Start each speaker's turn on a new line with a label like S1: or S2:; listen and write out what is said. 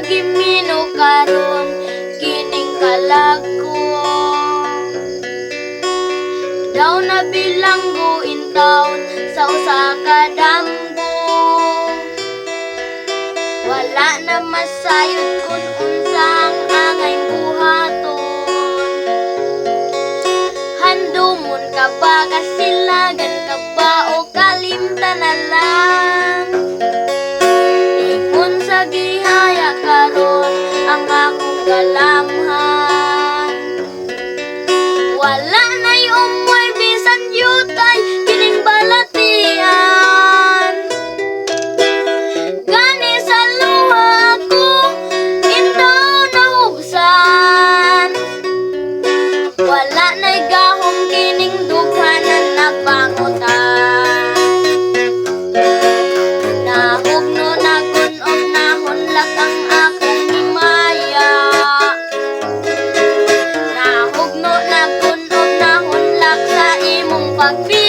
S1: gimino karon kining kalagko. Daw na bilanggo in town sa usa ka damgo. Wala na masayod kung unsang angay buhaton. Handumon ka ba kasilagan ka ba o kalimtan na lang? Ingon sa gihaya karon ang akong kalamhan. Wala na'y umoy bisan yutay kining balatian. Gani sa luha ako indaw nahubsan. Wala na'y gahong kining dughanan na pangutan. Nahugno na gunom na hunlak ang akong himaya. Nahugno na gunom na hunlak sa imong pagpili.